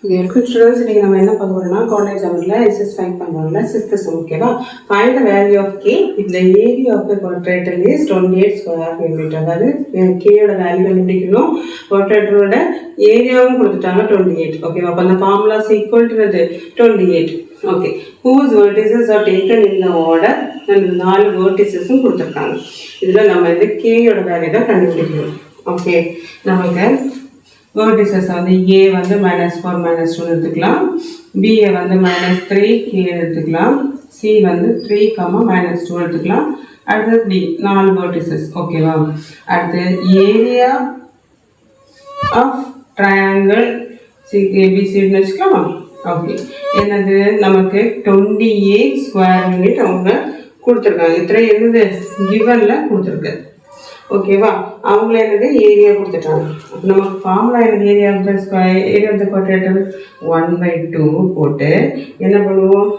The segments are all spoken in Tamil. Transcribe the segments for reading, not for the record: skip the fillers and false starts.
Welcome students. Today we will learn coordinate geometry exercise 5.1 sixth sum. Okay, find the value of k if the area of the quadrilateral is 28 square millimeter. That is k oda value கண்டுபிடிக்கணும். quadrilateral oda area கொடுத்துட்டாங்க 28. Okay, அப்ப அந்த formula is equal to 28. Okay, whose vertices are taken in the order and 4 vertices கொடுத்திருக்காங்க. இதுல நம்ம இந்த k oda value தான் கண்டுபிடிக்கணும். Okay, நமக்கு vertices வந்து a வந்து -4 -2 எடுத்துக்கலாம், b வந்து -3 k எடுத்துக்கலாம், c வந்து 3, -2 எடுத்துக்கலாம், அடுத்து d 4 vertices. ஓகேவா? அடுத்து area of triangle ABC ன்னு வச்சுக்கலாமா? ஓகே, என்னது நமக்கு 28 ஸ்கொயர் யூனிட் அவங்க கொடுத்துருக்காங்க. இத்தனை என்னது கிவன்ல கொடுத்துருக்கு. ஓகேவா? அவங்கள என்னது ஏரியா கொடுத்துட்டாங்க. நமக்கு ஃபார்முலா என்ன area of the square area of the quadrilateral 1/2 போட்டு என்ன பண்ணுவோம்?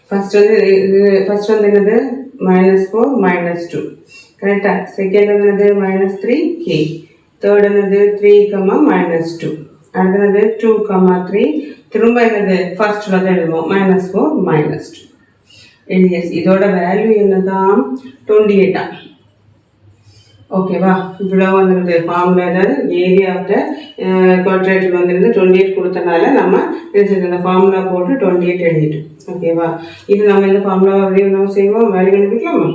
ஃபர்ஸ்ட் வந்து என்னது -4 -2 கரெக்டா? செகண்ட் என்னது -3k, தேர்ட் என்னது 3, -2, அடுத்தது 2, 3, திரும்ப என்னது ஃபர்ஸ்ட்ல தான் எழுதுவோம் -4 -2. எஸ், இதோட வேல்யூ என்னதான் 28. ஓகேவா? இவ்வளோ வந்துருது ஃபார்முலா. அதாவது ஏரியா ஆஃப் த குவாட்ரேட்டர் வந்துருந்து 28 கொடுத்தனால நம்ம இந்த ஃபார்முலா போட்டு 28 எழுதிட்டோம். ஓகேவா? இது நம்ம இந்த ஃபார்முலா நம்ம செய்வோம், வேல்யூ கண்டுபிடிக்கலாமா?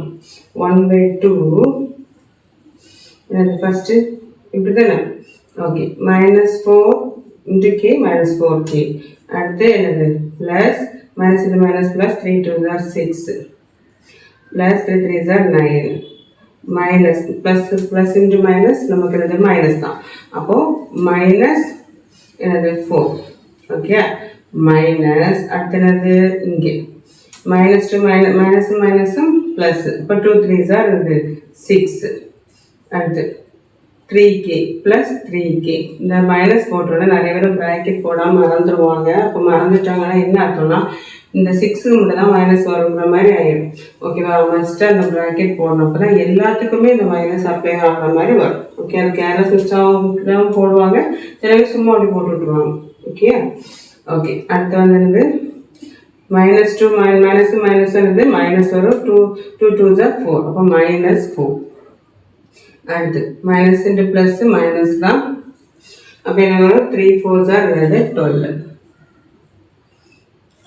1/2 என்னது ஃபர்ஸ்ட் இப்படி தானே? ஓகே, -4 × k -4k, அடுத்து என்னது ப்ளஸ் மைனஸ் இது minus plus 3 2s are 6 plus 3 3s are 9 minus plus into minus நமக்கு என்னது மைனஸ் தான். அப்போது மைனஸ் என்னது 4. ஓகே, மைனஸ் அடுத்து என்னது இங்கே மைனஸ் டூ மைனஸும் ப்ளஸ். இப்போ 2 3s are என்னது 6, அடுத்து 3k ப்ளஸ் 3k. இந்த மைனஸ் போட்டோட நிறைய பேர் ப்ராக்கெட் போடாமல் மறந்துடுவாங்க. அப்போ மறந்துட்டாங்கன்னா என்ன அர்த்தம்னா இந்த 6 மட்டும் தான் மைனஸ் வருங்கிற மாதிரி ஆயிடும். ஓகேவா? மஸ்ட்டாக அந்த ப்ராக்கெட் போடணும். அப்போ தான் எல்லாத்துக்குமே இந்த மைனஸ் அப்ளை ஆகிற மாதிரி வரும். ஓகே, அது கேர்லெஸ் மிஸ்டாக போடுவாங்க, சில பேர் சும்மா அப்படி போட்டு விட்ருவாங்க. ஓகே ஓகே, அடுத்து வந்து -2 மைனஸ் வந்து மைனஸ் வரும். 2 2s are 4, அப்போ -4. அடுத்து மைனஸ் இன்ட்டு ப்ளஸ் மைனஸ் தான். அப்போ என்ன வரும்? 3 4s are 12.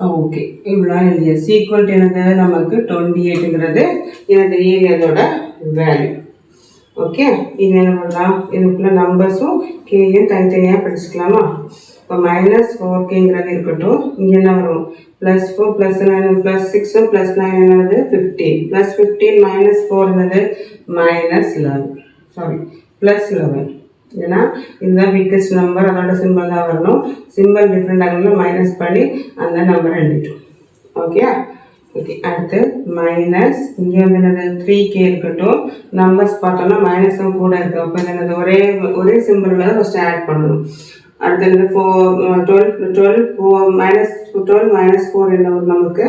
ஓகே, இவ்வளோ எழுதிய சீக்வல் என்னது நமக்கு 28ங்கிறது எனது ஏரியாவோட வேல்யூ. ஓகே, இது என்ன பண்ணலாம்? இதுக்குள்ள நம்பர்ஸும் கேயும் தனித்தனியாக படிச்சுக்கலாமா? இப்போ -4kங்கிறது இருக்கட்டும். இங்கே என்ன வரும்? +4 +9 +6 +9 என்னது 15 +15 -4 என்னது -11. சாரி +11. ஏன்னா இதுதான் பிக்கஸ்ட் நம்பர், அதோட சிம்பிள் தான் வரணும். சிம்பிள் டிஃப்ரெண்ட் ஆகல மைனஸ் பண்ணி அந்த நம்பரை எழுதிட்டோம். ஓகே ஓகே, அடுத்து மைனஸ் இங்கே வந்து என்னது 3k இருக்கட்டும். நம்பர்ஸ் பார்த்தோம்னா மைனஸும் கூட இருக்குது. அப்போ என்னது ஒரே சிம்பிளில் தான் ஃபஸ்ட்டு ஆட் பண்ணணும். அடுத்து என்னது 12 -4 என்ன வரும் நமக்கு?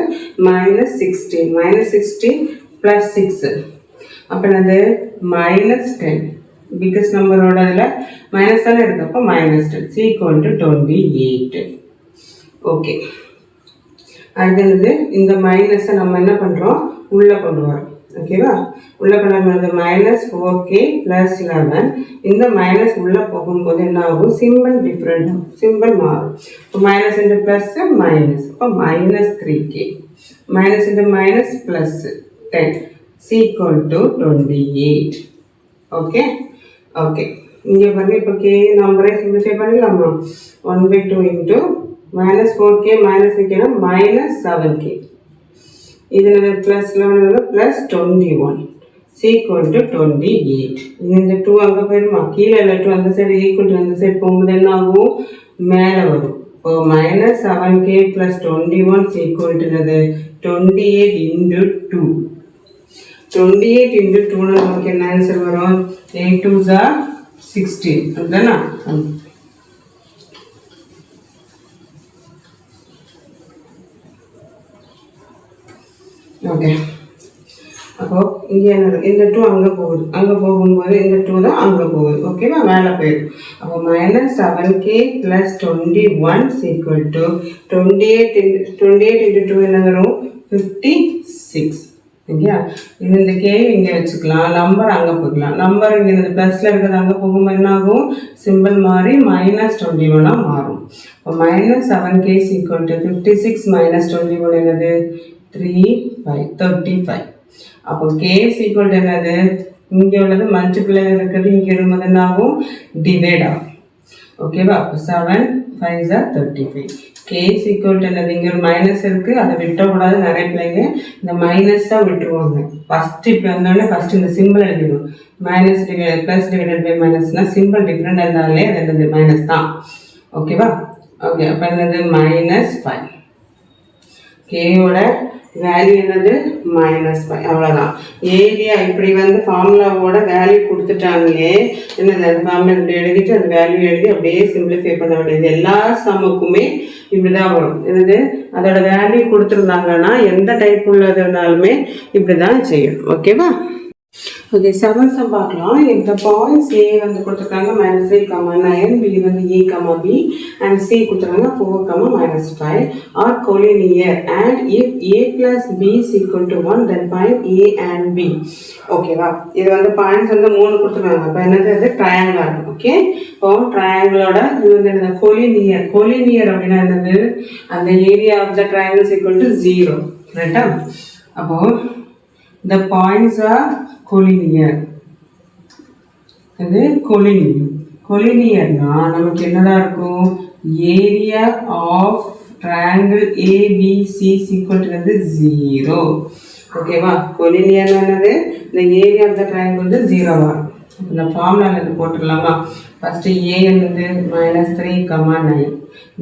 -16 -16 +6. அப்போ என்னது -10. பிக்கஸ்ட் நம்பரோட அதில் மைனஸ் தானே இருக்குது. அப்போ -10 = 28. ஓகே, அடுத்தது இந்த மைனஸை நம்ம என்ன பண்ணுறோம்? உள்ளே கொண்டு வரோம். ஓகேவா? உள்ளே கொண்டு வரும்போது -4k + 11. இந்த மைனஸ் உள்ளே போகும்போது என்ன ஆகும்? சிம்பிள் டிஃப்ரெண்ட் ஆகும், சிம்பிள் மாறும். இப்போ மைனஸ் இன்ட்டு ப்ளஸ் மைனஸ், அப்போ -3k minus into minus plus 10 = 28. Okay okay, இங்கே பண்ணி இப்போ கே நம்பரே சிம்பிளிஃபை பண்ணிடலாமா? 1/2 இன்ட்டு -4k -3kனா -7k. இது +11 +21 = 28. இந்த 2 அங்கே போயிடுமா? கீழே இல்லை, 2 அந்த சைடு ஈக்குவல் டு அந்த சைடு போகும்போது என்ன ஆகும்? மேலே வரும். இப்போ -7k +21 = 28 × 2. 28 × 2 நமக்கு என்ன ஆன்சர் வரும்? 8 2s are 16. அதுதானா? ஓகே, அப்போது இங்கே என்ன இந்த 2 அங்கே போகுது, அங்கே போகும்போது இந்த 2 தான் அங்கே போகுது. ஓகேவா, மேலே போயிடும். அப்போ -7k + 21 ஈக்குவல் டு 28 × 2 என்ன வரும் 56. ஓகேயா, இந்த கே இங்கே வச்சுக்கலாம், நம்பர் அங்கே போய்க்கலாம். நம்பர் இங்கே இந்த ப்ளஸில் இருக்கிறது அங்கே போகும்போது என்ன ஆகும், சிம்பிள் மாறி -21 மாறும். இப்போ -7k ஈக்குவல் டு 56 - 21 என்னது 35. அப்போ k ஈக்குவல் டு என்னது, இங்கே உள்ளது மல்டிப்ளை இருக்கிறது இங்கே இருக்கும்போது என்ன ஆகும், டிவைட் ஆகும். ஓகேவா, அப்போ 7 5 are 35. k ஈக்குவல் டு என்னது, இங்கே ஒரு மைனஸ் இருக்குது, அதை விட்டக்கூடாது. நிறைய பிள்ளைங்க இந்த மைனஸாக விட்டுருவாங்க. ஃபஸ்ட்டு இப்போ வந்தோடனே ஃபஸ்ட்டு இந்த சிம்பிள் எழுதிடும். Minus divide plus divided by மைனஸ்னால் சிம்பிள் டிஃப்ரெண்ட் இருந்தாலே அது என்னது மைனஸ் தான். ஓகேவா, ஓகே. அப்போ என்னது -5. கேயோட வேல்யூ என்னது -5. அவ்வளோதான். ஏரியா இப்படி வந்து ஃபார்முலாவோட வேல்யூ கொடுத்துட்டாங்களே, என்னது அந்த ஃபார்முலா இப்படி எழுதிட்டு அந்த வேல்யூ எழுதி அப்படியே சிம்பிளிஃபை பண்ண வேண்டியது. எல்லா சம்முக்குமே இப்படி தான் வரும். என்னது அதோட வேல்யூ கொடுத்துருந்தாங்கன்னா எந்த டைப் உள்ளதுனாலுமே இப்படி தான் செய்யணும். ஓகேவா, ஓகே. 7 சம் பார்க்கலாம். இந்த பாயிண்ட்ஸ் ஏ வந்து கொடுத்துருக்காங்க -3, 9, பி வந்து a, b அண்ட் சி கொடுத்துருக்காங்க 4, -5 R collinear and if a plus b is equal to 1 then find a and b. ஓகேவா, இது வந்து பாயிண்ட்ஸ் வந்து 3 கொடுத்துருக்காங்க. அப்போ என்னது அது ட்ரையாங்கிளாக இருக்கும். ஓகே, இப்போ ட்ரையாங்கிளோட இது வந்து என்னது collinear. collinear அப்படின்னா என்னது, அந்த area of the triangle is equal to 0. ரைட்டா, அப்போது the points are collinear. இது collinear. collinearனா நமக்கு என்னதான் இருக்கும், area of triangle ABC is equal to 0. ஓகேவா, collinear என்னது, இந்த ஏரியா ஆஃப் த ட்ரையாங்கிள் வந்து 0 வரும். இந்த ஃபார்முலாவில் இது போட்டுடலாமா. ஃபஸ்ட்டு ஏ என்னது -3, 9,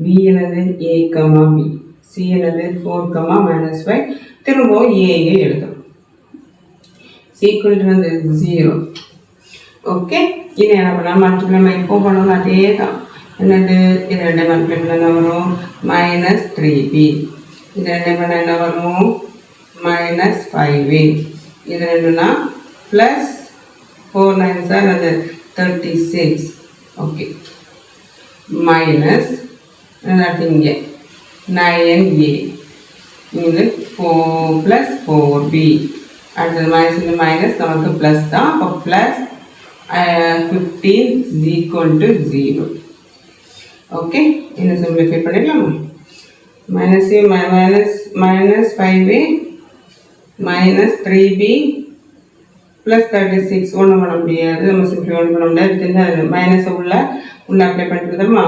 பி என்னது a, b, சி என்னது 4, -5, திரும்ப ஏஏ எழுதும். ஈக்குவல் வந்து 0. ஓகே, இது என்ன பண்ணலாம், மல்டிப்ளை நம்ம எப்போ பண்ணணும் அதே தான். என்னது, இது ரெண்டு மல்டிப்ளை பண்ண என்ன வரும் -3b, இது ரெண்டு பண்ண என்ன வரும் -5a, இது ரெண்டுனா +4 9s அது 36. ஓகே, மைனஸ் இங்கே 9a, இது 4 + 4b, அடுத்தது மைனஸ் இந்த மைனஸ் நமக்கு ப்ளஸ் தான். அப்போ +15 = 0. ஓகே, இன்னும் சிம்பிளிஃபை பண்ணிடலாமா. -5a -3b +36 ஒன்றும் பண்ண முடியாது. நம்ம சிம்பிளி ஒன்றும் பண்ண முடியாது. தெரிஞ்சு மைனஸை உள்ள அப்ளை பண்ணிட்டு தருமா,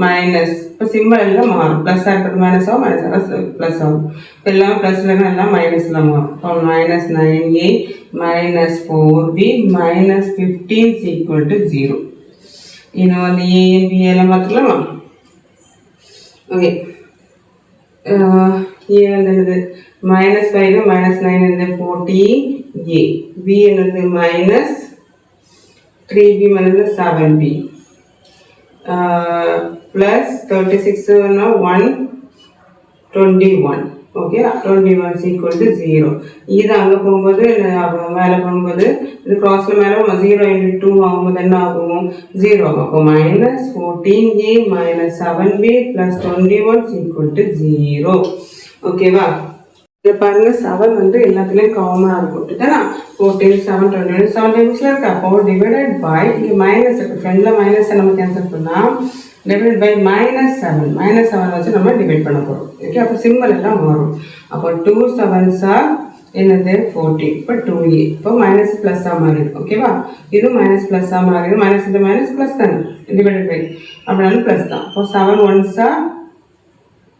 மைனஸ். இப்போ சிம்பிள் எல்லாம் மாறும். ப்ளஸ்ஸாக இருக்கிறது மைனஸ் ஆகும், மைனஸ் ஆகும் ப்ளஸ் ஆகும். இப்போ எல்லாம் ப்ளஸில் எல்லாம் மைனஸில் மாறும். இப்போ -9a -4b -15 = 0. இன்னும் வந்து ஏஎன்பி எல்லாம் பார்த்துக்கலாமா. ஓகே, ஏ வந்து என்னது -5 -9 என்னது 14a, b என்னது -3b -7b +36 121. ஓகே, 21 = 0. இது அங்கே போகும்போது மேலே போகும்போது இது க்ராஸில் மேலே 0 × 2 ஆகும்போது என்ன ஆகும் 0 ஆகும். அப்போ -14a -7b +21 = 0. ஓகேவா, இதை பாருங்க 7 வந்து எல்லாத்துலேயும் காமனாக இருக்கும். தானே 14 7 21 7 டைம்ஸில் இருக்கு. அப்போ டிவைடட் பை இங்கே மைனஸ் இருக்குது, ஃப்ரெண்டில் மைனஸை நம்ம கேன்சல் பண்ணால் டிவைட் பை -7 -7 வச்சு நம்ம டிவைட் பண்ண போகிறோம். ஓகே, அப்போ சிம்பிள் எல்லாம் மாறும். அப்போ 2 7s என்னது 14. இப்போ 2a, இப்போ மைனஸ் ப்ளஸ்ஸாக மாறிடும். ஓகேவா, இது மைனஸ் ப்ளஸ்ஸாக மாறிடும். மைனஸ் இந்த மைனஸ் ப்ளஸ் தானே, டிவைடட் பை அப்படின்னாலும் ப்ளஸ் தான். இப்போ 7 1s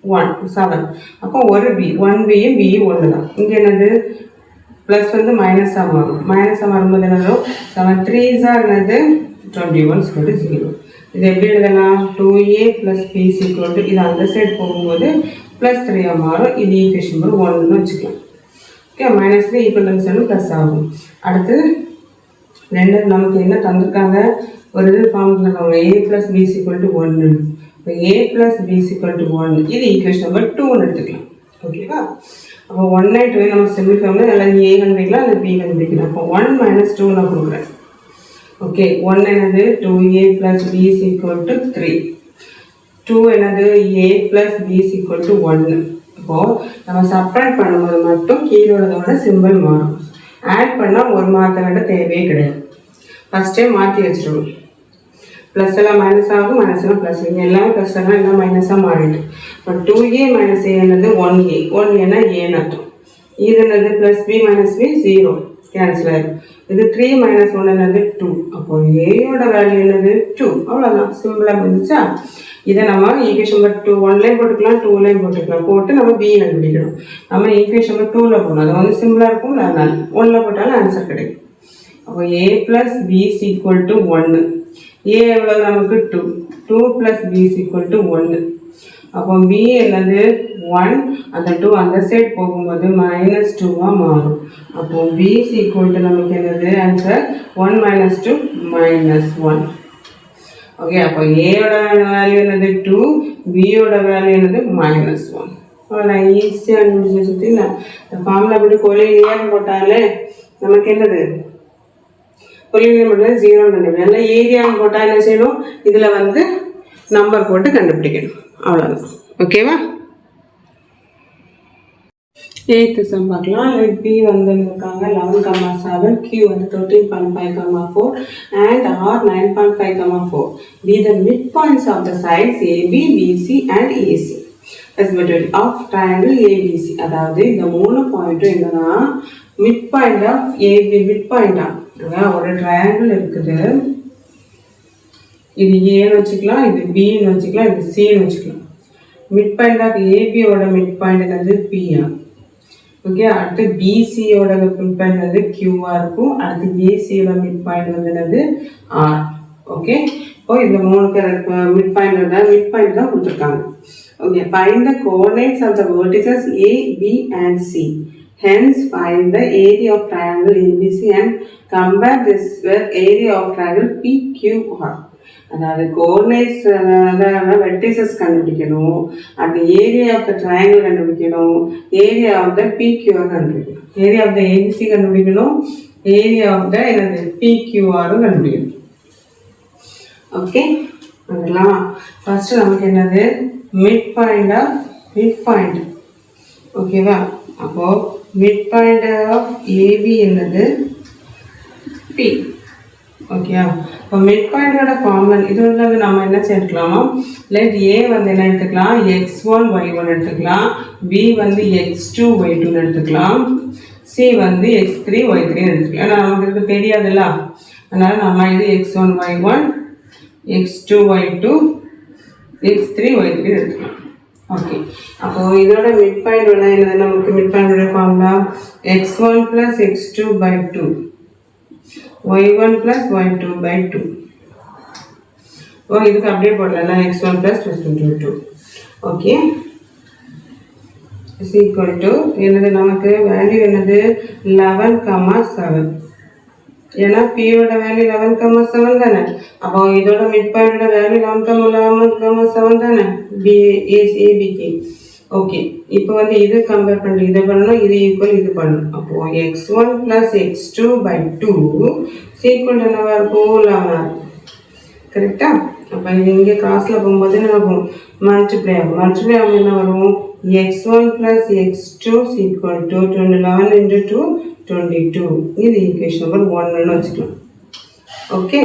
1 7. அப்போ ஒரு b 1bயும் b 1 தான். இங்கே என்னது ப்ளஸ் வந்து மைனஸாக மாறும். மைனஸாக மாறும்போது என்ன வரும் 7 3s என்னது 21 = 0. இது எப்படி எழுதலாம், 2a + b = இது அந்த சைடு போகும்போது +3 மாறும். இது ஈக்குவேஷன் நம்பர் 1ன்னு வச்சுக்கலாம். ஓகே, -3 ஈக்குவல் ப்ளஸ் ஆகும். அடுத்து ரெண்டு நமக்கு என்ன தந்திருக்காங்க, ஒரு இது ஃபார்ம் பண்ணிருக்காங்க a + b = 1. இப்போ a + b = 1, இது ஈக்குவேஷன் நம்பர் 2ன்னு எடுத்துக்கலாம். ஓகேவா, அப்போ 1 2 நம்ம சிம்பிளிஃபை அதில் ஏ கண்டுபிடிக்கலாம் அதில் பி கண்டுபிடிக்கலாம். அப்போ 1 - 2 நான் கொடுக்குறேன். ஓகே, 1 என்னது 2a + b = 3. 2 என்னது a + b = 1. இப்போது நம்ம செப்பரேட் பண்ணும்போது மட்டும் கீழோட சிம்பிள் மாறும். ஆட் பண்ணால் ஒரு மாற்ற வேண்ட தேவையே கிடையாது. ஃபஸ்ட்டே மாற்றி வச்சுருவோம். ப்ளஸ் எல்லாம் மைனஸ் ஆகும், மைனஸ் எல்லாம் ப்ளஸ். இங்கே எல்லாமே ப்ளஸ் எல்லாம் எல்லாம் மைனஸாக மாறிட்டு. இப்போ 2a - a என்னது 1a. 1a ஏன்னு அர்த்தம். இது என்னது ப்ளஸ் b - b 0 கேன்சல் ஆகிடும். இது 3 - 1 என்னது 2. அப்போ ஏயோட வேல்யூ என்னது 2. அவ்வளோதான், சிம்பிளாக இருந்துச்சா? இதை நம்ம ஈக்குவேஷன் நம்பர் 2 1லேயும் போட்டுக்கலாம் 2லேயும் போட்டுக்கலாம். போட்டு நம்ம b கண்டுபிடிக்கணும். நம்ம ஈக்குவேஷன் நம்பர் 2ல் போகணும். அது வந்து சிம்பிளாக இருக்கும். அதனால் 1ல் போட்டாலும் ஆன்சர் கிடைக்கும். அப்போ a + b = 1. a எவ்வளவு நமக்கு 2. 2 + b = 1. அப்போ b என்னது 1, அந்த 2 அந்த சைட் போகும்போது -2 மாறும். அப்போ b = நமக்கு என்னது ஆன்சர் 1 - 2 -1. ஓகே, அப்போ ஏயோட வேல்யூ என்னது 2, பியோட வேல்யூ என்னது -1. நான் ஈஸியாக கண்டுபிடிச்சி வச்சுருக்கீங்களா? இந்த ஃபார்முலா அப்படி கொலினியர் போட்டாலே நமக்கு என்னது கொலினியர் மட்டும் 0 கண்டுபிடிக்கணும். இல்லை ஏரியான்னு போட்டால் என்ன செய்யணும், இதில் வந்து நம்பர் போட்டு கண்டுபிடிக்கணும். அவ்வளோதான். ஓகேவா? 8th சம் பார்க்கலாம். லெட் பி வந்து இருக்காங்க 11,7, Q வந்து 13.5,4 and R 9.5,4. Be the midpoints of the sides AB, BC and AC respectively of triangle ABC. அதாவது இந்த 3 பாயிண்ட்டும் என்னன்னா mid point of AB. Mid பாயிண்டா ஒரு ட்ரையாங்கிள் இருக்குது. இது ஏன்னு வச்சுக்கலாம், இது பின்னு வச்சுக்கலாம், இது சின்னு வச்சுக்கலாம். மிட் பாயிண்ட் ஆஃப் ஏபியோட மிட் பாயிண்ட் என்னது பியா. ஓகே, அடுத்து பிசியோட மிட் பாயிண்ட் வந்து கியூவா இருக்கும். அடுத்து ஏசியோட மிட் பாயிண்ட் வந்து என்னது ஆர். ஓகே, இப்போ இந்த 3 மிட் பாயிண்ட் தான் கொடுத்துருக்காங்க. Okay, find the coordinates of the vertices A, B and C. Hence, find the area of triangle ABC and compare this with area of triangle PQR. அதாவது கோஆர்டினேட்ஸ் வெர்டிசஸ் கண்டுபிடிக்கணும், அந்த ஏரியா ஆஃப் த ட்ரையாங்கிள் கண்டுபிடிக்கணும், ஏரியா ஆஃப் த பிக்யூஆர் கண்டுபிடிக்கணும், ஏரியா ஆஃப் த ஏபிசி கண்டுபிடிக்கணும், ஏரியா ஆஃப் த என்னது பிக்யூஆரும் கண்டுபிடிக்கணும். ஓகே, அதெல்லாம் ஃபர்ஸ்ட் நமக்கு என்னது மிட் பாயிண்ட். ஓகேவா? அப்போ மிட் பாயிண்ட் ஆஃப் ஏபி என்னது பி. ஓகேயா? இப்போ மிட் பாயிண்டோட ஃபார்முலா இது வந்து நம்ம என்ன சேர்க்கலாமா, லெட் ஏ வந்து என்ன எடுத்துக்கலாம் x1 y1 எடுத்துக்கலாம், பி வந்து x2 y2 எடுத்துக்கலாம், சி வந்து x3 y3 எடுத்துக்கலாம். ஏன்னா நமக்கு இது தெரியாதுல்ல, அதனால் நம்ம இது x1 y1, x2 y2, x3 y3 எடுத்துக்கலாம். ஓகே, அப்போது இதோட மிட் பாயிண்ட் என்னது நமக்கு mid பாயிண்டோட formula x1 + x2/2 y1 + y2/2. இதுக்கு அப்படியே போடலாம் x1 + x2/2. Okay, is equal to என்னது நமக்கு வேல்யூ என்னது 11,7. ஏன்னா பியோட வேல்யூ 11,7 தானே. அப்போ இதோட மிட் பாயிண்டோட வேல்யூ 11,7 தானே ஏபிக்கு. ஓகே, இப்போ வந்து இது கம்பேர் பண்ணி இதை பண்ணணும், இது ஈக்குவல் இது பண்ணணும். அப்போது x1 + x2/2 ஈக்குவல் என்னவா இருக்கும் 11 இருக்கும். கரெக்டா? அப்போ இது இங்கே கிராஸில் போகும்போது என்ன ஆகும், மல்டிப்ளை ஆகும். என்ன வரும் x1 + x2 = 11 × 2 22. இது ஈக்குவேஷன் நம்பர் 1ன்னு வச்சுக்கலாம். ஓகே,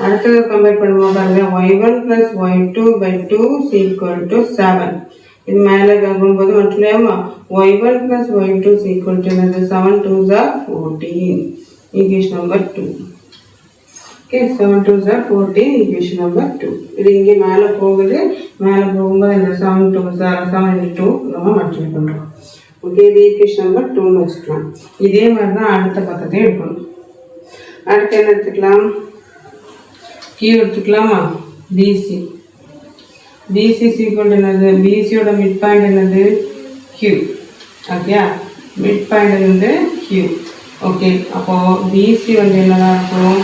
அடுத்தது கம்பேர் பண்ணுவோம் பாருங்க, y1 + y2/2 = 7. இது மேலே போகும்போது மட்டும் y1 + y2 = என்னது 7 2s are 14. Equation number 2. Okay, 7 2s are 14 equation number 2. இது இங்கே மேலே போகும்போது இந்த 7 2s are 7 × 2 நம்ம மல்டிப்ளை பண்ணுறோம். ஓகே, இது ஈக்குவேஷன் நம்பர் 2ன்னு வச்சுக்கலாம். இதே மாதிரி தான் அடுத்த பக்கத்தையும் எடுக்கணும். அடுத்து என்ன எடுத்துக்கலாம், Q எடுத்துக்கலாமா, பிசி. பிசி ஈக்குவல் என்னது, பிசியோட மிட் பாயிண்ட் என்னது Q. ஓகே, மிட் பாயிண்ட் வந்து Q. ஓகே, அப்போது பிசி வந்து என்னதான் இருக்கும்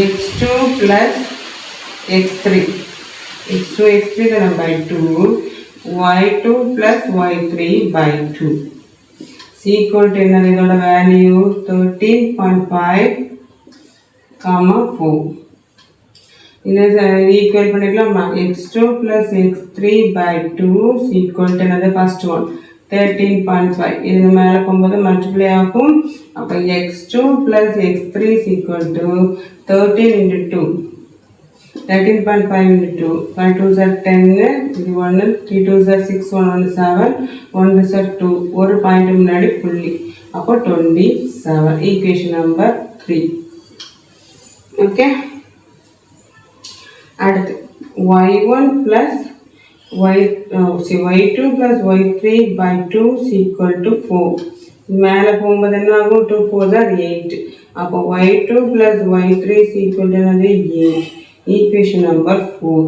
x2 + x3. x2 x3 தானே /2, y2 + y3/2. equal to என்னது இதோட வேல்யூ 13.5 4. இதை ஈக்குவல் பண்ணிக்கலாமா x2 plus x3 by 2 equal to என்னது ஃபர்ஸ்ட் ஒன் 13.5. இது மேலே போகும்போது மல்டிப்ளை ஆகும். அப்போ x2 plus x3 equal to 13 into 2. 13.5 into 2. 5 2s are 10. இது 1. 3 2s are 6. 1 1 7. 1 is 2. ஒரு பாயிண்ட் முன்னாடி புள்ளி. அப்போ 27. Equation number 3. ஓகே. அடுத்து y1 plus y2 plus y3 by 2 equal to 4. மேலே போகும்போது என்ன ஆகும் 2 4s are 8. அப்போ y2 plus y3 equal to என்னது 8. Equation number 4.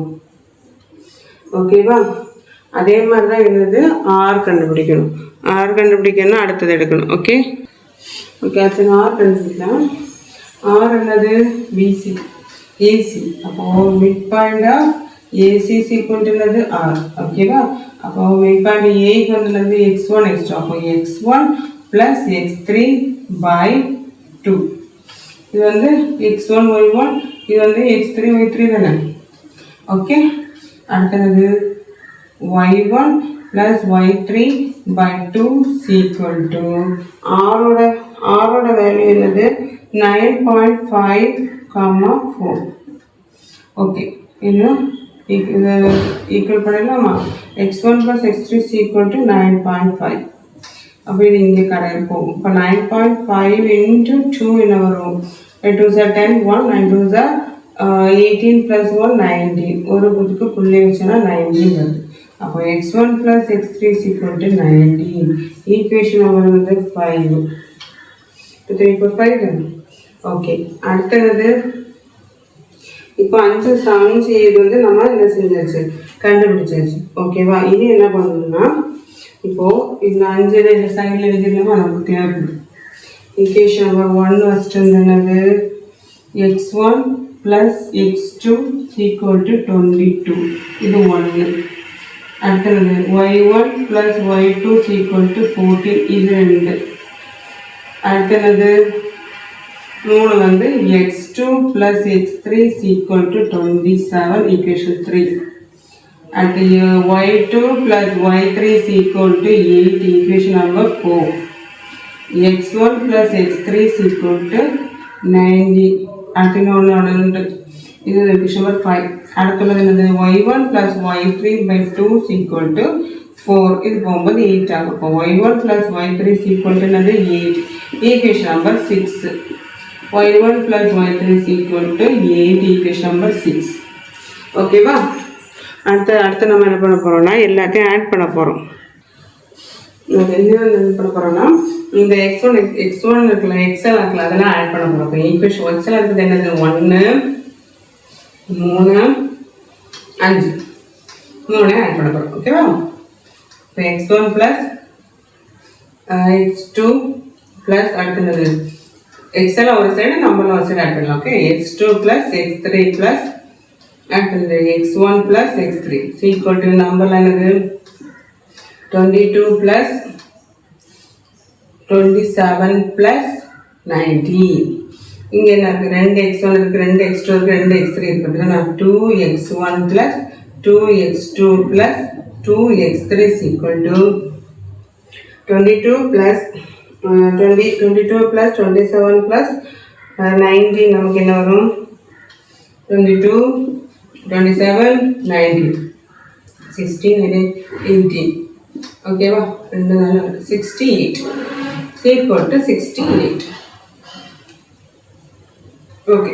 ஓகேவா? அதே மாதிரி தான் என்னது r கண்டுபிடிக்கணும். r கண்டுபிடிக்கணும்னா அடுத்தது எடுக்கணும். Okay okay. அடுத்து r கண்டுபிடிக்கலாம். r என்னது BC AC. அப்போ mid point of AC equal to என்னது r. ஓகேவா? அப்போ மிட் பாயிண்ட் A க்கு வந்து x1 x2. அப்போ x1 plus x3 by 2. இது வந்து x1 y1, இது வந்து x3 y3 தானே. ஓகே. அடுத்தது y1 plus y3 by 2 equal to r value என்னது 9.5 4. ஓகே. இன்னும் ஈக்குவல் பண்ணிடலாமா x1 plus x3 equal to 9.5. அப்போ இது இங்கே கரெக்ட் போகும். இப்போ 9.5 into 2 என்ன வரும் 8 2s are 10 1 9 2s are 18 plus 1 19. ஒரு புதுக்கு புள்ளி வச்சோன்னா 19 வருது. அப்போ x1 plus x3 equal to 19. Equation number வந்து 5. 2 3 4 5. ஓகே. அடுத்தது இப்போ 5 7 இது வந்து நம்ம என்ன செஞ்சாச்சு கண்டுபிடிச்சாச்சு. ஓகேவா? இது என்ன பண்ணணும்னா இப்போ இந்த 5 இந்த சைடில் எழுதிடலாமா நமக்கு தேவைப்படும். ஈக்குவேஷன் நம்பர் 1 ஃபஸ்ட்டு என்னது x1 plus x2 equal to 22. இது 1. அடுத்தது y1 plus y2 equal to 14. இது 2. அடுத்தது 3 வந்து x2 plus x3 equal to 27. Equation 3. அடுத்து y2 plus y3 equal to 8. Equation number 4. x1 plus x3 equal to 90. அடுத்து ஒன்று இது ஈக்குவேஷன் நம்பர் 5. அடுத்துள்ளது என்னது y1 plus y3 by 2 equal to 4. இது போகும்போது 8 ஆகும். இப்போ y1 plus y3 equal to என்னது 8. Equation number 6. y1 plus y3 equal to 8. Equation number 6. ஓகேவா? அடுத்து நம்ம என்ன பண்ண போகிறோம்னா எல்லாத்தையும் ஆட் பண்ண போகிறோம். என்ன பண்ண போகிறோம்னா இந்த x1 இருக்குல்ல xl இருக்குல்ல அதெல்லாம் ஆட் பண்ண போகிறோம். இப்போ ஈக்குவேஷன் xl இருக்குது என்னது 1 3 5 3 ஆட் பண்ண போகிறோம். ஓகேவா? இப்போ x1 plus x2 plus அடுத்தது xl ஒரு சைடு நம்மளும் ஒரு சைடு ஆட் பண்ணலாம். Okay. x2 plus x3 plus அடுத்தது x1 plus x3 equal to number என்னது 22 plus 27 plus 19. இங்கே என்ன இருக்குது 2 x1 இருக்குது 2 x2 இருக்குது 2 x3 இருக்குது அப்படின்னா 2x1 plus 2x2 plus 2x3 equal to 22 plus 22 plus 27 plus 19. நமக்கு என்ன வரும் 22 27 19 16 18. ஓகேவா? 2 4 68 equal to 68. ஓகே.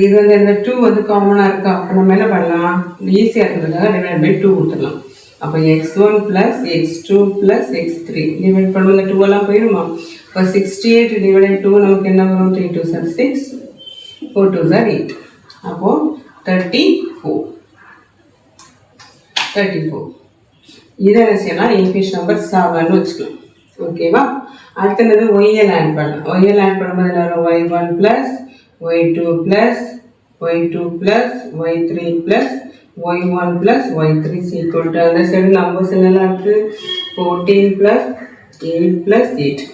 இது வந்து இந்த 2 வந்து காமனாக இருக்கா. அப்போ நம்ம என்ன பண்ணலாம் ஈஸியாக இருக்கிறதுக்காக டிவைட் பை 2 கொடுத்துடலாம். அப்போ x1 plus x2 plus x3 divide பண்ணுவோம். இந்த 2 எல்லாம் போயிடுமா. இப்போ 68 டிவைட் 2 நமக்கு என்ன வரும் 3 2s are 6 4 2s are 8. அப்போது 34. இதை என்ன செய்யலாம் ஈக்குவேஷன் நம்பர் 7 வச்சுக்கலாம். ஓகேவா? அடுத்தது ஒய்எல் ஆட் பண்ணலாம். ஒய்எல் ஆட் பண்ணும்போது என்ன வரும் y1 plus y2 plus y2 plus y3 plus y1 plus y3 is equal to அந்த சைடு நம்பர்ஸ் என்னெல்லாம் இருக்கு 14 plus 8 plus 8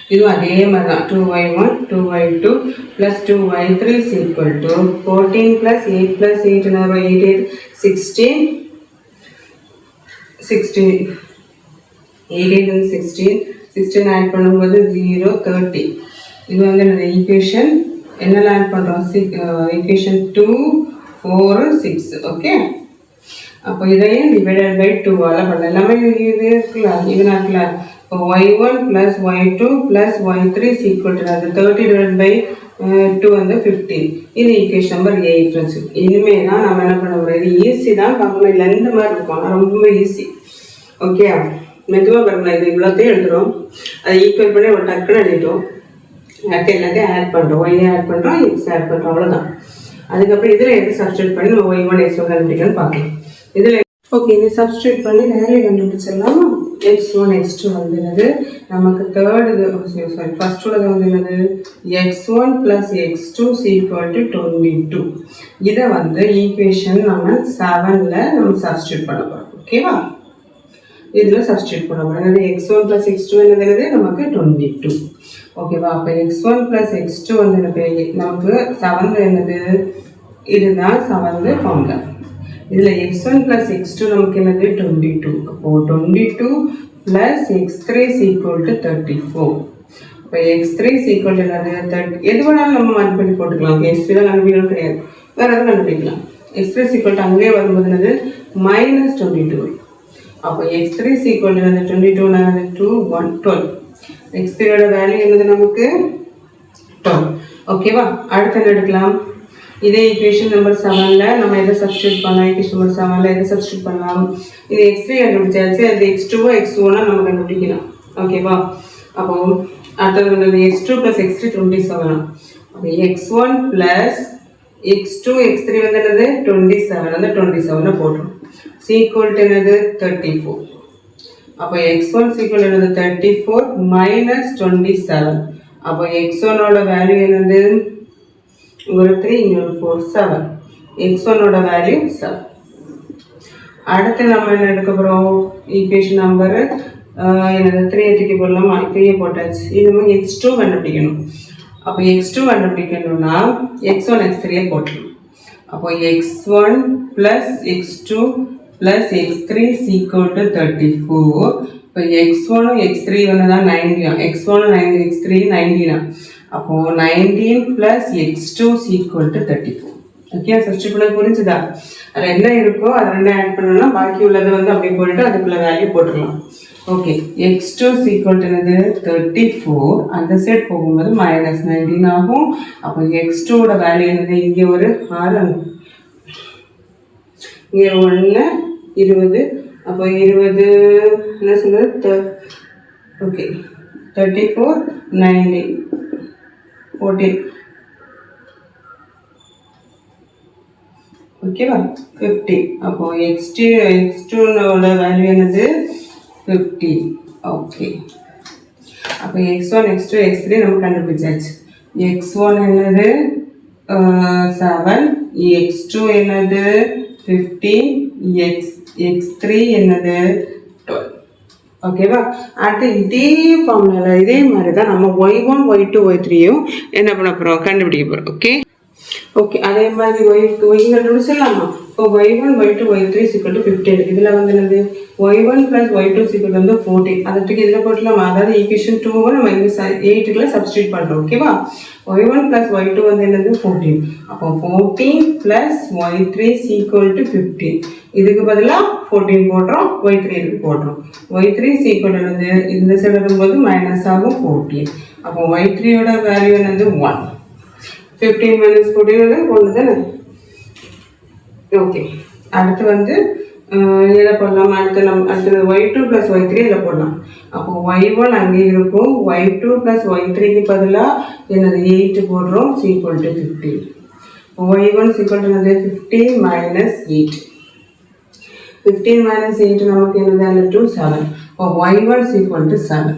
இதுவும் அதே மாதிரி தான் 2y1 2y2 plus 2y3 is equal to 14 plus 8 plus 8 என்ன வரும் 8 8 16 8 8 16 ஆட் பண்ணும்போது 0 30 இது வந்து என்னது ஈக்குவேஷன் என்னெல்லாம் ஆட் பண்ணுறோம் ஈக்குவேஷன் 2 4 6 ஓகே அப்போ இதையும் டிவைடட் பை 2ஆல் பண்ணலாம் எல்லாமே இது இருக்குல்ல இதுனா இருக்குல்ல இப்போ y1 plus y2 plus y3 is equal to அது 30 divided by 2 வந்து 15 இது ஈக்குவேஷன் நம்பர் 8 வச்சு இனிமேல் தான் நம்ம என்ன பண்ண போகிறோம் இது ஈஸி தான் பார்க்கணும் இல்லை இந்த மாதிரி இருக்கும் ஆனால் ரொம்ப ஈஸி ஓகே மெதுவாக பாருங்களா இது இவ்வளோத்தையும் எடுத்துகிறோம் அதை ஈக்குவல் பண்ணி ஒரு டக்குன்னு எழுதிட்டோம் அடுத்து எல்லாத்தையும் ஆட் பண்ணுறோம் ஒய் ஆட் பண்ணுறோம் எக்ஸ் ஆட் பண்ணுறோம் அவ்வளோதான் அதுக்கப்புறம் இதில் எது சப்ஸ்டியூட் பண்ணி நம்ம y1 x1 கண்டுபிடிக்கணும்னு பார்க்கலாம் இதில் ஓகே இது சப்ஸ்டியூட் பண்ணி வேல்யூ கண்டுபிடிச்சிடலாம் x1 x2 வந்துடுது நமக்கு தேர்ட் இது சாரி ஃபர்ஸ்ட் உள்ளது வந்து என்னது x1 plus x2 is equal to 22 இதை வந்து ஈக்குவேஷன் நம்ம 7ல் நம்ம சப்ஸ்டியூட் பண்ண போகிறோம் ஓகேவா இதில் சப்ஸ்டியூட் பண்ண போகிறோம் என்னது x1 plus x2 என்னது நமக்கு 22 ஓகேவா அப்போ x1 plus x2 வந்து நமக்கு 7th என்னது இதுதான் 7th ஃபார்முலா இதில் x1 plus x2 நமக்கு என்னது 22 அப்போது 22 plus x3 is equal to 34 இப்போ x3 is equal to என்னது 30 எது வேணாலும் நம்ம மார்க் பண்ணி போட்டுக்கலாம் x3 தான் கண்டுபிடிக்கணும் கிடையாது வேறு எதுவும் கண்டுபிடிக்கலாம் x3 is equal to அங்கேயே வரும்போது என்னது -22 அப்போ x3 is equal to என்னது 22 என்னது 2 1 12 x3ஓட வேல்யூ என்னது நமக்கு 12 ஓகேவா அடுத்து என்ன எடுக்கலாம் இதே ஈக்குவேஷன் நம்பர் 7ல் நம்ம எதை சப்ஸ்டியூட் பண்ணலாம் ஈக்குவேஷன் நம்பர் 7ல் எதை சப்ஸ்டியூட் பண்ணலாம் இது x3 கண்டுபிடிச்சாச்சு அது x2 x1 நம்ம கண்டுபிடிக்கலாம் ஓகேவா அப்போது அடுத்தது வந்து x2 plus x3 27 அப்போ x1 plus x2 x3 வந்து என்னது 27 வந்து 27 போட்டுரும் ஈக்குவல் டு என்னது 34 அப்போ x1 ஈக்குவல் டு என்னது 34 minus 27 அப்போ x1ஓட வேல்யூ என்னது ஒரு 3 இங்கே ஒரு 4 7 x1ஓட வேல்யூ 7 அடுத்து நம்ம என்ன எடுக்க போகிறோம் ஈக்குவேஷன் நம்பர் என்னது 3 தூக்கி போடலாமா 3 போட்டாச்சு இது நம்ம x2 கண்டுபிடிக்கணும் அப்போ x2 கண்டுபிடிக்கணும்னா x1 x3 போட்டுரும் அப்போ x1 plus x2 plus x3 is equal to 34 இப்போ x1 x3 வந்து தான் 90 x1 9 x3 90 அப்போது 19 plus x2 is equal to 34 okay substitute பண்ண புரிஞ்சுதா அதில் என்ன இருக்கோ அதை ரெண்டு ஆட் பண்ணலாம் பாக்கி உள்ளதை வந்து அப்படி போட்டுட்டு அதுக்குள்ள வேல்யூ போட்டுடலாம் okay x2 is equal to என்னது 34 அந்த சைட் போகும்போது -19 ஆகும் அப்போ x2ஓட வேல்யூ என்னது இங்கே ஒரு 6 இங்கே 1 20 அப்போ 20 என்ன சொல்கிறது ஓகே 34 90 14 ஓகேவா 50 அப்போ x2ஓட வேல்யூ என்னது 50 ஓகே அப்போ x1 x2 x3 நம்ம கண்டுபிடிச்சாச்சு x1 என்னது 7 x2 என்னது 15 x3 என்னது 12 ஓகேவா அடுத்து இதே ஃபார்முலாவில் இதே மாதிரி தான் நம்ம y1 y2 y3யும் என்ன பண்ண போகிறோம் கண்டுபிடிக்க போகிறோம் ஓகே ஓகே அதே மாதிரி y கண்டுபிடிச்சிடலாமா இப்போ y1 y2 y3 is equal to 15 இதில் வந்து என்னது y1 plus y2 is equal to வந்து 14 அதுக்கு இதில் போட்டுலாமா அதாவது ஈக்குவேஷன் 2 நம்ம இங்கே 8க்குள்ள சப்ஸ்டியூட் பண்ணுறோம் ஓகேவா y1 plus y2 வந்து என்னது 14 அப்போ 14 plus y3 is equal to 15 இதுக்கு பதிலாக 14 போடுறோம் y3 இதுக்கு போடுறோம் y3 is equal to என்னது இந்த சைடு வரும்போது மைனஸ் ஆகும் 14 அப்போ y3ஓட வேல்யூ என்னது 1 15 minus 14 வந்து 1 தானே ஓகே அடுத்து வந்து இதில் போடலாம் அடுத்தது y2 plus y3 இதில் போடலாம் அப்போ y1 அங்கே இருக்கும் y2 plus y3க்கு பதிலாக என்னது 8 போடுறோம் equal to 15 y1 equal to என்னது 15 minus 8 15 minus 8 நமக்கு என்னது 2 7 இப்போ y1 equal to 7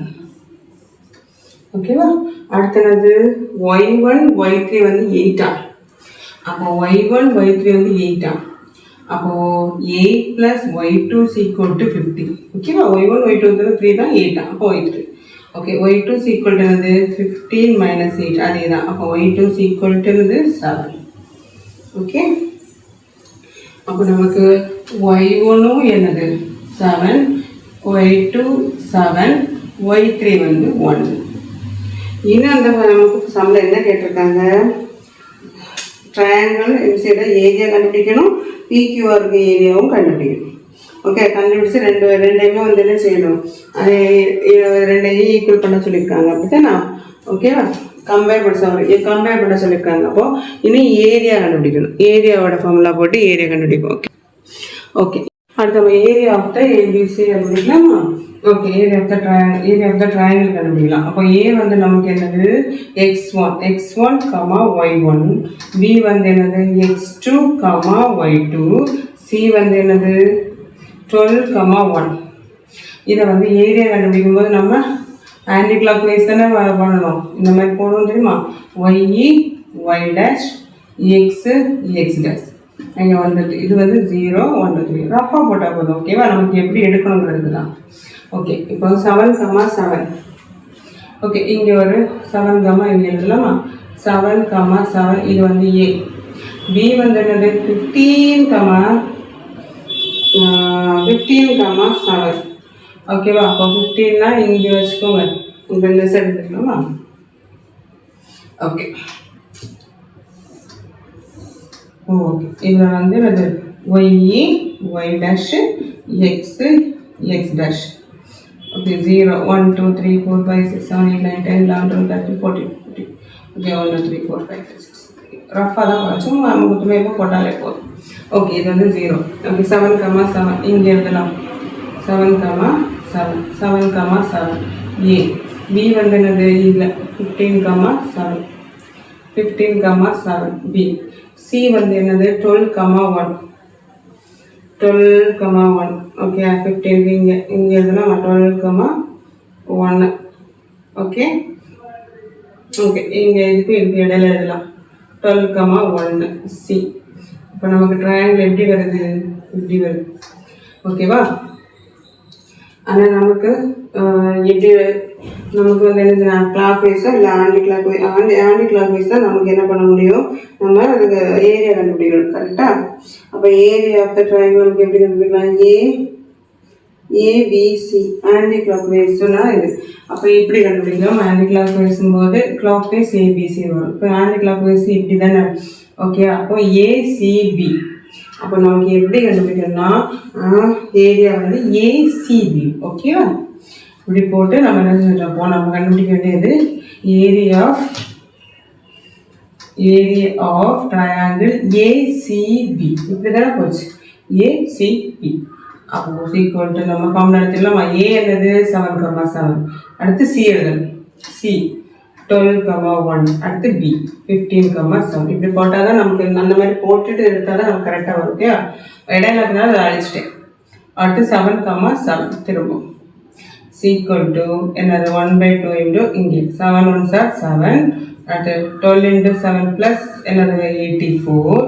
ஓகேவா அடுத்தது y1 y3 வந்து 8 அப்போ y1 y3 வந்து 8 அப்போது 8 + y2 = 15. ஓகேவா? y1 y2 3 தான் 8 தான். அப்போ y3. ஓகே, y2 = என்னது 15 - 8 அதே தான். அப்போ y2 = என்னது 7. ஓகே, அப்போ நமக்கு y1 என்னது 7, y2 7, y3 வந்து 1. இன்னும் அந்த நமக்கு சம்மில் என்ன கேட்டிருக்காங்க, ட்ரையாங்கிள் இன்சைட ஏரியா கண்டுபிடிக்கணும், பிக்யூஆருக்கு ஏரியாவும் கண்டுபிடிக்கணும். ஓகே, கண்டுபிடிச்சி ரெண்டையுமே வந்து என்ன செய்யணும், அது ரெண்டையும் ஈக்குவல் பண்ண சொல்லியிருக்காங்க. அப்படித்தானா? ஓகேவா? கம்பேர் பண்ண சொல்லியிருக்காங்க. அப்போது இன்னும் ஏரியா கண்டுபிடிக்கணும். ஏரியாவோட ஃபார்முலா போட்டு ஏரியா கண்டுபிடிப்போம். ஓகே ஓகே அடுத்து நம்ம ஏரியா ஆஃப் த ஏபிசி கண்டுபிடிக்கலாமா? Okay, area of the triangle கண்டுபிடிக்கலாம். அப்போ ஏ வந்து நமக்கு என்னது x1, y1, பி வந்து என்னது x2, y2, சி வந்து என்னது 12, 1. இதை வந்து ஏரியா கண்டுபிடிக்கும் போது நம்ம ஆன்டி கிளாக் வைஸ் தானே பண்ணணும். இந்த மாதிரி போடுவோம் தெரியுமா? Y y dash x x dash இங்கே வந்துட்டு இது வந்து 0, 1, 2, 3 ரஃபாக போட்டால் போதும். ஓகேவா? நமக்கு எப்படி எடுக்கணுங்கிறது தான். ஓகே, இப்போ 7, 7. ஓகே, இங்கே ஒரு 7, இங்கே எழுதலாமா? 7, 7 இது வந்து ஏ. பி வந்து என்னது 15, 7. ஓகேவா? அப்போ 15னா இங்கே வச்சுக்கோங்க, இந்த சைடு எடுத்துக்கலாமா? ஓகே ஓகே, இதில் வந்து அது y y dash x x dash. Okay, 0, 1, 2, 3, 4, 5, 6, 7, 8, 9, 10, 11, 12, 13, 14, 15. Okay, 1, 2, 3, 4, 5, 6. ரஃபாக தான் வச்சும் முகத்துமே இப்போ போட்டாலே போதும். ஓகே, இது வந்து 0. ஓகே, 7, 7 இங்கே எழுதலாம். 7, 7 ஏ. பி வந்து என்னது இல்லை 15, 7. 15, 7 பி. சி வந்து என்னது 12, 1. 12, 1. ஓகே, 15 இங்கே எழுதலாம். 12, 1. ஓகே ஓகே, இங்கே இதுக்கு இடையில எழுதலாம் 12, 1 சி. இப்போ நமக்கு ட்ரையாங்கிள் எப்படி வருது? இப்படி வருது. ஓகேவா? ஆனால் நமக்கு எப்படி நமக்கு வந்து என்ன கிளாக் வைஸாக இல்லை ஆன்டி கிளாக் வைஸ் தான் நமக்கு என்ன பண்ண முடியும், நம்ம அதுக்கு ஏரியா கண்டுபிடிக்கணும். கரெக்டாக? அப்போ ஏரியா ஆஃப் த ட்ரையாங்கிள் நமக்கு எப்படி கண்டுபிடிக்கலாம்? ஏபிசி ஆன்டி கிளாக் வைஸ்னா இது. அப்போ இப்படி கண்டுபிடிக்கலாம். ஆன்டி கிளாக் வைஸும் போது கிளாக் வைஸ் ஏபிசி வரும். இப்போ ஆன்டி கிளாக் வைஸ் இப்படி தானே. ஓகே, அப்போ ஏசிபி. அப்போ நமக்கு எப்படி கண்டுபிடிக்கணும்னா ஏரியா வந்து ஏசிபி. ஓகேவா? இப்படி போட்டு நம்ம என்ன செஞ்சிருப்போம், நம்ம கண்டுபிடிக்க வேண்டியது ஏரியா ஆஃப் ட்ரையாங்கிள் ஏசிபி. இப்படி தானே போச்சு, ஏசிபி. அப்போ சீக்வல் டு நம்ம காமன் எடுத்துக்கலாம். ஏ என்னது 7, 7. அடுத்து சி எழுதணும். சி 12, 1. அடுத்து பி 15, 7. இப்படி போட்டால் தான் நமக்கு அந்த மாதிரி போட்டுட்டு எடுத்தால் தான் நமக்கு கரெக்டாக வரும். ஓகே, இடையில இருக்கிறனால அதை அழிச்சிட்டேன். அடுத்து 7, 7 திரும்பவும் சீக்வல் டு என்னது 1/2 இன்டு இங்கே 7 1s are 7. அடுத்து 12 into 7 ப்ளஸ் என்னது 84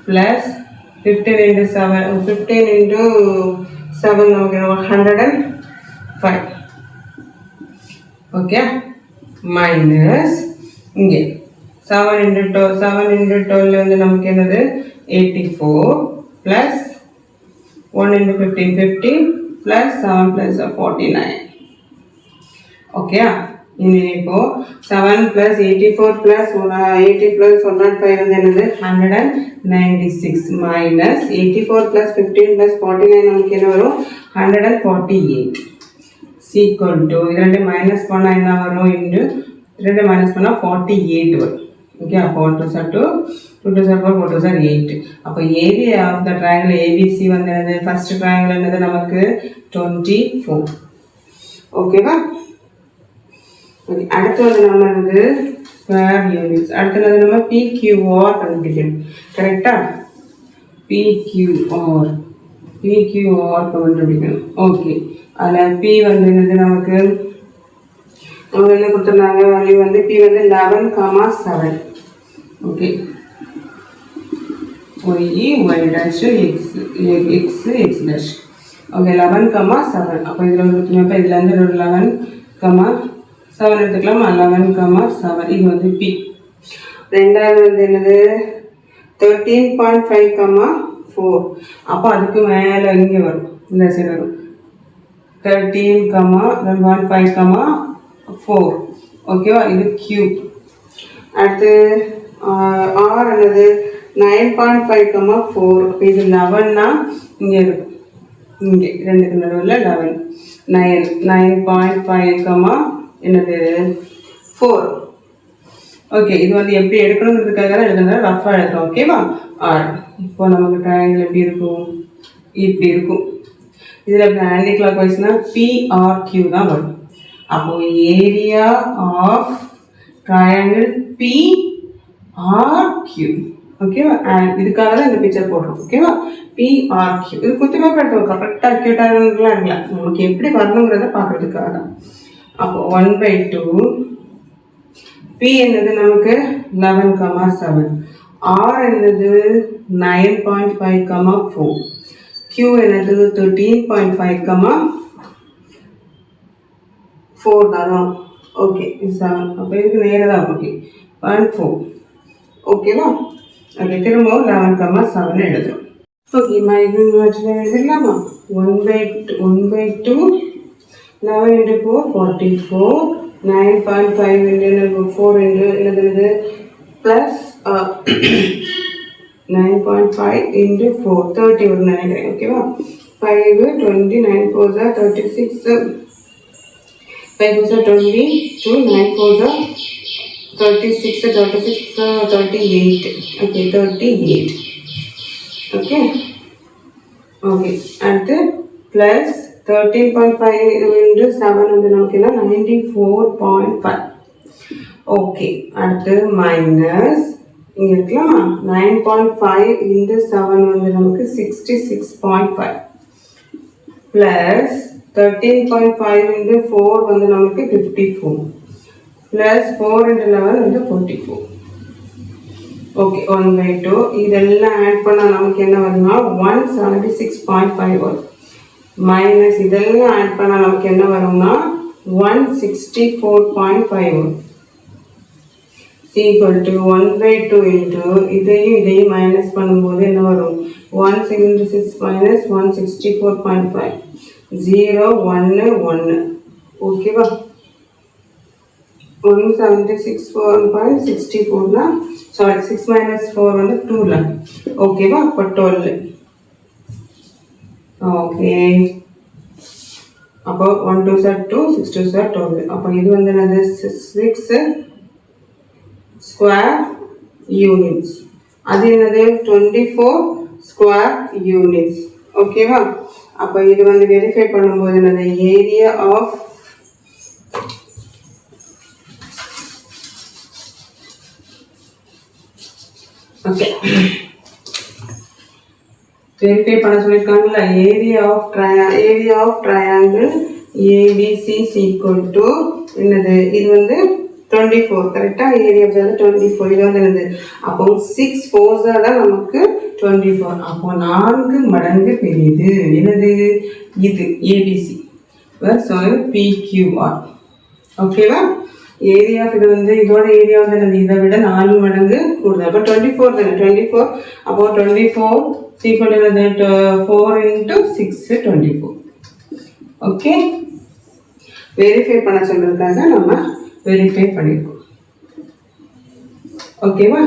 ப்ளஸ் 15 into 7 நமக்கு 105. ஓகே, மைனஸ் இங்கே 7 into 12 வந்து நமக்கு என்னது 84 plus 1 into 15 plus 7 plus 49. Okay, இனி இப்போ 7 ப்ளஸ் 84 ப்ளஸ் 80 ப்ளஸ் 105 வந்து என்னது 196 மைனஸ் 84 ப்ளஸ் 15 ப்ளஸ் 49 நமக்கு என்ன வரும் 148 சீக்வல் டு இது ரெண்டு மைனஸ் பண்ணால் என்ன வரும் இன்டு ரெண்டு மைனஸ் பண்ணால் 48 வரும். ஓகே, அப்போ 1 2 2 2 4 4 2 8. அப்போ area of the triangle ABC வந்து என்னது ஃபர்ஸ்ட் ட்ரையாங்கிள் என்னது நமக்கு 24. ஓகேவா? ஓகே, அடுத்து வந்து நம்ம வந்து ஸ்கொயர் யூனிட்ஸ். அடுத்தது நம்ம பிக்யூஆர் கண்டுபிடிக்கணும். கரெக்டாக? பிக்யூஆர் கண்டுபிடிக்கணும். ஓகே, அதில் பி வந்து என்னது நமக்கு அவங்க என்ன கொடுத்துருந்தாங்க வேல்யூ வந்து பி வந்து 11, 7. Okay, y dash x dash. Okay 11,7. அப்போ இதில் ஒரு இப்போ இதுலேருந்து ஒரு 11,7 எடுத்துக்கலாமா? 11,7 இது வந்து பி. ரெண்டாவது வந்து என்னது 13.5,4. அப்போ அதுக்கு மேலே இங்கே வரும், இந்த சைடு வரும் 13,5,4. ஓகேவா? இது கியூப். அடுத்து ஆர் என்னது 9.5,4. இது 11னா இங்கே இருக்கும், இங்கே ரெண்டுக்கு நடுவில் 11 9.5, என்னது 4. ஓகே, இது வந்து எப்படி எடுக்கணுங்கிறதுக்காக தான் எழுதுனா ரஃபாக எழுதுறோம். ஓகேவா? ஆர். இப்போ நமக்கு ட்ரையாங்கிள் எப்படி இருக்கும்? இப்படி இருக்கும். இதில் ஆன்டி கிளாக் வைஸ்னா பிஆர்கியூ தான் வரும். அப்போ ஏரியா ஆஃப் ட்ரையாங்கிள் பிஆர்கியூ. ஓகேவா? இதுக்காக தான் இந்த பிக்சர் போடுறோம். ஓகேவா? பிஆர்கியூ. இது குத்திமா படுத்துவோம், கரெக்டாக அக்யூட்டாகலாம் இல்லை, நமக்கு எப்படி வரணுங்கிறத பார்க்கறதுக்காக தான். அப்போ 1/2. பி என்னது நமக்கு 11,7. ஆர் என்னது 9.5,4. கியூ என்னது 13.5,4 தானோ? ஓகே, 7. அப்போ இதுக்கு நேராக தான். ஓகே 1,4. ஓகேவா? ஓகே, திரும்பவும் 11,7 எழுதுறோம். ஓகே, இது எழுதிடலாமா? 1/2 11 into 4 44. 9.5 into 4 into என்னது ப்ளஸ் 9.5 into 4 30 வரும்னு நினைக்கிறேன். ஓகேவா? 5 20 9 4 36 5 22 9 4 36 38. ஓகே 38. ஓகே ஓகே அடுத்து ப்ளஸ் 13.5 into 7 வந்து நமக்கு என்ன 94.5. ஓகே, அடுத்து மைனஸ் இங்கே இருக்கலாமா 9.5 into 7 வந்து நமக்கு 66.5 ப்ளஸ் 13.5 into 4 வந்து நமக்கு 54 ப்ளஸ் 4 into 11 வந்து 44. ஓகே 1/2. இதெல்லாம் ஆட் பண்ணால் நமக்கு என்ன வரும்னா 176.5 வரும். மைனஸ் இதெல்லாம் ஆட் பண்ணால் நமக்கு என்ன வரும்னா 164.5 வரும். ஈக்குவல் டு 1/2 இன்ட்டு இதையும் மைனஸ் பண்ணும்போது என்ன வரும் 166 மைனஸ் 164.5 0 1 1. ஓகேவா? 176.64னா சாரி 6 மைனஸ் 4 வந்து 2ல. ஓகேவா? அப்போ 12. ஓகே, அப்போ 1 2 2 6 2 12. அப்போ இது வந்து என்னது 6 ஸ்கொயர் யூனிட்ஸ். அது என்னது 24 ஸ்கொயர் யூனிட்ஸ். ஓகேவா? அப்போ இது வந்து வெரிஃபை பண்ணும்போது என்னது ஏரியா ஆஃப் ஓகே வெரிஃபை பண்ண சொல்லியிருக்காங்களா? Area of triangle ABC equal to என்னது இது வந்து 24. கரெக்டாக? ஏரியா 24. இது வந்து என்னது அப்போ 6 4 தான் நமக்கு 24. அப்போ 4 மடங்கு பெரியது என்னது இது ஏபிசி பிக்யூஆர். ஓகேவா? ஏரியா இது வந்து இதோட ஏரியா வந்து என்னது இதை விட 4 மடங்கு கூடுதல். அப்போ 24 தானே 24. அப்போ 24 ஈக்குவல் என்னது 4 into 6 24. ஓகே, வெரிஃபை பண்ண சொல்றதுக்காக நம்ம வெரிஃபை பண்ணியிருக்கோம். ஓகேவா?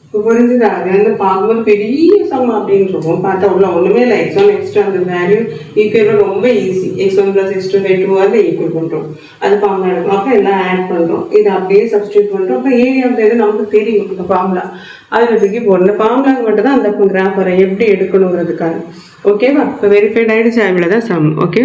இப்போ புரிஞ்சுதா? அது வந்து பார்க்கும்போது பெரிய சம் அப்படின்னு இருக்கும், பார்த்தா உள்ள ஒன்றுமே இல்லை. x1 x2 அந்த வேல்யூ ஈக்குவல் ரொம்ப ஈஸி. x1 + x2 2 வந்து ஈக்குவல் பண்ணுறோம், அது ஃபார்முலா எடுக்கும். அப்போ எல்லாம் ஆட் பண்ணுறோம், இதை அப்படியே சப்ஸ்டியூட் பண்ணுறோம். அப்போ ஏரியா எது நமக்கு தெரியும், இந்த ஃபார்முலா அதில் தூக்கி போடணும். ஃபார்முலாவுக்கு மட்டும் தான் அந்த கிராஃப் வர எப்படி எடுக்கணுங்கிறதுக்காக. ஓகேவா? இப்போ வெரிஃபைட் ஆகிடுச்சு. அவ்வளோ தான் சம். ஓகே.